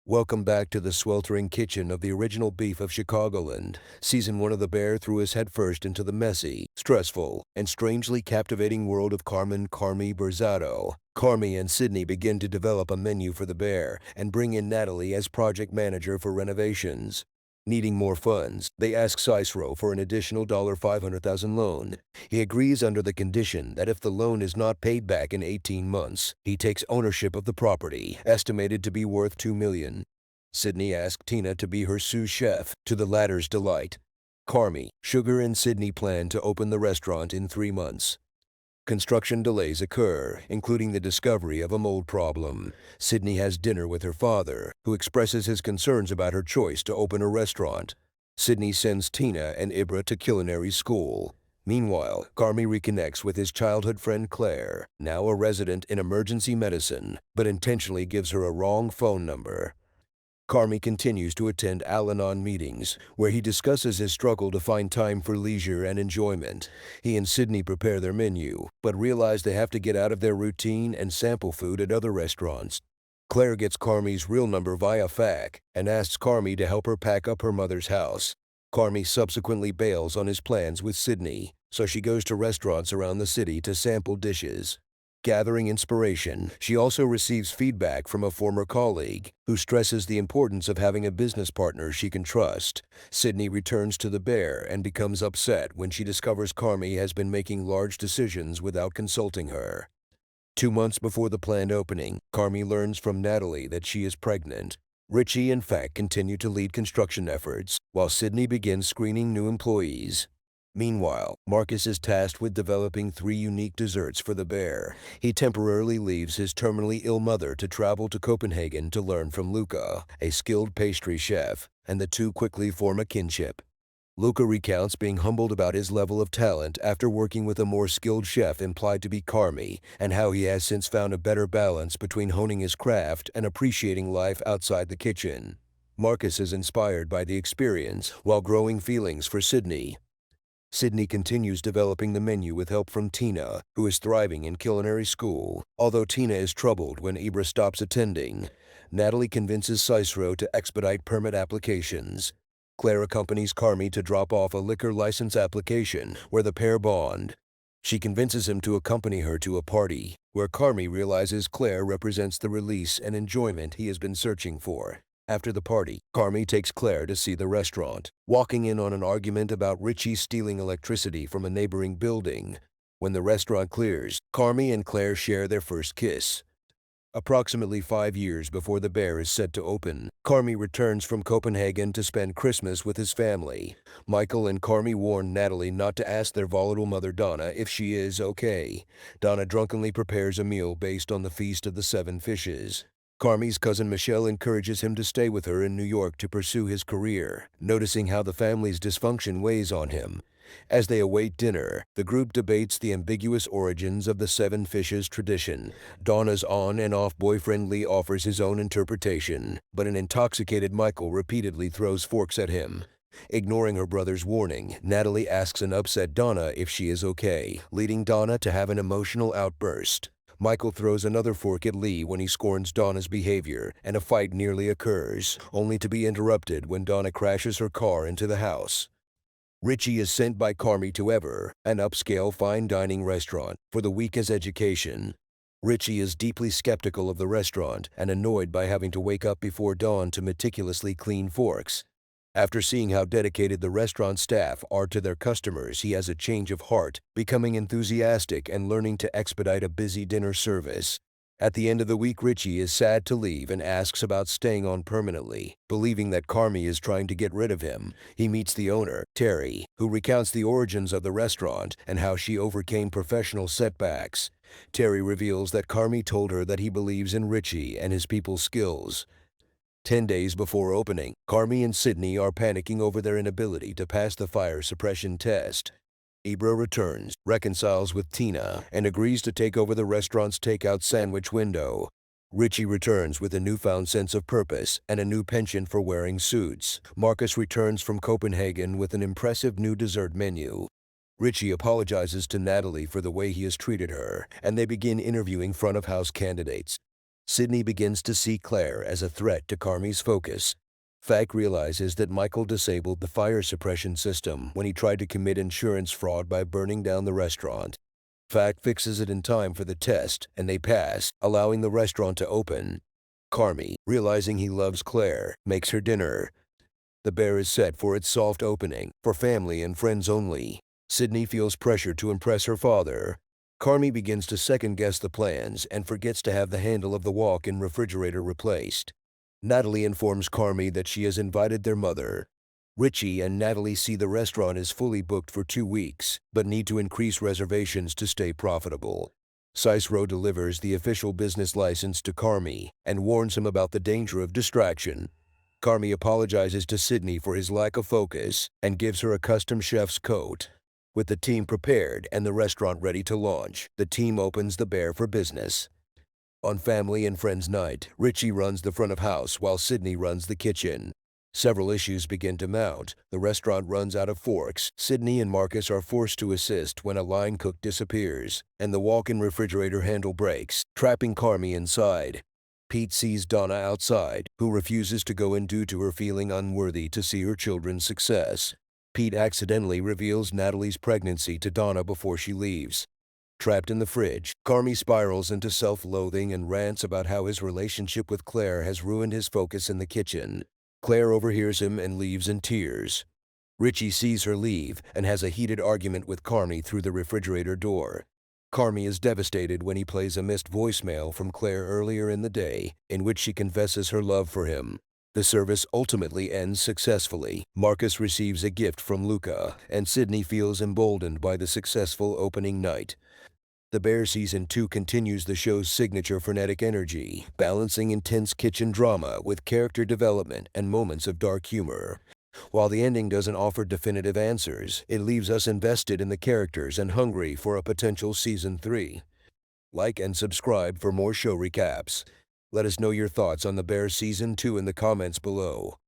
Welcome back to the sweltering kitchen of the original beef of Chicagoland. Season 1 of The Bear threw us headfirst into the messy, stressful, and strangely captivating world of Carmi Berzatto. Carmi and Sydney begin to develop a menu for The Bear and bring in Natalie as project manager for renovations. Needing more funds, they ask Cicero for an additional $500,000 loan. He agrees under the condition that if the loan is not paid back in 18 months, he takes ownership of the property, estimated to be worth $2 million. Sydney asked Tina to be her sous chef, to the latter's delight. Carmi, Sugar and Sydney plan to open the restaurant in 3 months. Construction delays occur, including the discovery of a mold problem. Sydney has dinner with her father, who expresses his concerns about her choice to open a restaurant. Sydney sends Tina and Ibra to culinary school. Meanwhile, Carmi reconnects with his childhood friend Claire, now a resident in emergency medicine, but intentionally gives her a wrong phone number. Carmi continues to attend Al-Anon meetings, where he discusses his struggle to find time for leisure and enjoyment. He and Sydney prepare their menu, but realize they have to get out of their routine and sample food at other restaurants. Claire gets Carmi's real number via fax and asks Carmi to help her pack up her mother's house. Carmi subsequently bails on his plans with Sydney, so she goes to restaurants around the city to sample dishes. Gathering inspiration, she also receives feedback from a former colleague who stresses the importance of having a business partner she can trust. Sydney returns to the Bear and becomes upset when she discovers Carmi has been making large decisions without consulting her. 2 months before the planned opening, Carmi learns from Natalie that she is pregnant. Richie and Fack continue to lead construction efforts, while Sydney begins screening new employees. Meanwhile, Marcus is tasked with developing 3 unique desserts for the Bear. He temporarily leaves his terminally ill mother to travel to Copenhagen to learn from Luca, a skilled pastry chef, and the two quickly form a kinship. Luca recounts being humbled about his level of talent after working with a more skilled chef implied to be Carmi, and how he has since found a better balance between honing his craft and appreciating life outside the kitchen. Marcus is inspired by the experience while growing feelings for Sydney. Sydney continues developing the menu with help from Tina, who is thriving in culinary school. Although Tina is troubled when Ibra stops attending, Natalie convinces Cicero to expedite permit applications. Claire accompanies Carmi to drop off a liquor license application where the pair bond. She convinces him to accompany her to a party, where Carmi realizes Claire represents the release and enjoyment he has been searching for. After the party, Carmi takes Claire to see the restaurant, walking in on an argument about Richie stealing electricity from a neighboring building. When the restaurant clears, Carmi and Claire share their first kiss. Approximately 5 years before the Bear is set to open, Carmi returns from Copenhagen to spend Christmas with his family. Michael and Carmi warn Natalie not to ask their volatile mother Donna if she is okay. Donna drunkenly prepares a meal based on the Feast of the Seven Fishes. Carmi's cousin Michelle encourages him to stay with her in New York to pursue his career, noticing how the family's dysfunction weighs on him. As they await dinner, the group debates the ambiguous origins of the Seven Fishes tradition. Donna's on and off boyfriend Lee offers his own interpretation, but an intoxicated Michael repeatedly throws forks at him. Ignoring her brother's warning, Natalie asks an upset Donna if she is okay, leading Donna to have an emotional outburst. Michael throws another fork at Lee when he scorns Donna's behavior, and a fight nearly occurs, only to be interrupted when Donna crashes her car into the house. Richie is sent by Carmi to Ever, an upscale fine dining restaurant, for the week as education. Richie is deeply skeptical of the restaurant and annoyed by having to wake up before dawn to meticulously clean forks. After seeing how dedicated the restaurant staff are to their customers, he has a change of heart, becoming enthusiastic and learning to expedite a busy dinner service. At the end of the week, Richie is sad to leave and asks about staying on permanently. Believing that Carmi is trying to get rid of him, he meets the owner, Terry, who recounts the origins of the restaurant and how she overcame professional setbacks. Terry reveals that Carmi told her that he believes in Richie and his people's skills. 10 days before opening, Carmi and Sydney are panicking over their inability to pass the fire suppression test. Ibra returns, reconciles with Tina, and agrees to take over the restaurant's takeout sandwich window. Richie returns with a newfound sense of purpose and a new penchant for wearing suits. Marcus returns from Copenhagen with an impressive new dessert menu. Richie apologizes to Natalie for the way he has treated her, and they begin interviewing front-of-house candidates. Sydney begins to see Claire as a threat to Carmi's focus. Fack realizes that Michael disabled the fire suppression system when he tried to commit insurance fraud by burning down the restaurant. Fack fixes it in time for the test, and they pass, allowing the restaurant to open. Carmi, realizing he loves Claire, makes her dinner. The bear is set for its soft opening, for family and friends only. Sydney feels pressure to impress her father. Carmi begins to second-guess the plans and forgets to have the handle of the walk-in refrigerator replaced. Natalie informs Carmi that she has invited their mother. Richie and Natalie see the restaurant is fully booked for 2 weeks, but need to increase reservations to stay profitable. Cicero delivers the official business license to Carmi and warns him about the danger of distraction. Carmi apologizes to Sydney for his lack of focus and gives her a custom chef's coat. With the team prepared and the restaurant ready to launch, the team opens the bear for business. On Family and Friends Night, Richie runs the front of house while Sydney runs the kitchen. Several issues begin to mount. The restaurant runs out of forks. Sydney and Marcus are forced to assist when a line cook disappears, and the walk-in refrigerator handle breaks, trapping Carmi inside. Pete sees Donna outside, who refuses to go in due to her feeling unworthy to see her children's success. Pete accidentally reveals Natalie's pregnancy to Donna before she leaves. Trapped in the fridge, Carmi spirals into self-loathing and rants about how his relationship with Claire has ruined his focus in the kitchen. Claire overhears him and leaves in tears. Richie sees her leave and has a heated argument with Carmi through the refrigerator door. Carmi is devastated when he plays a missed voicemail from Claire earlier in the day, in which she confesses her love for him. The service ultimately ends successfully. Marcus receives a gift from Luca, and Sydney feels emboldened by the successful opening night. The Bear Season 2 continues the show's signature frenetic energy, balancing intense kitchen drama with character development and moments of dark humor. While the ending doesn't offer definitive answers, it leaves us invested in the characters and hungry for a potential Season 3. Like and subscribe for more show recaps. Let us know your thoughts on The Bear Season 2 in the comments below.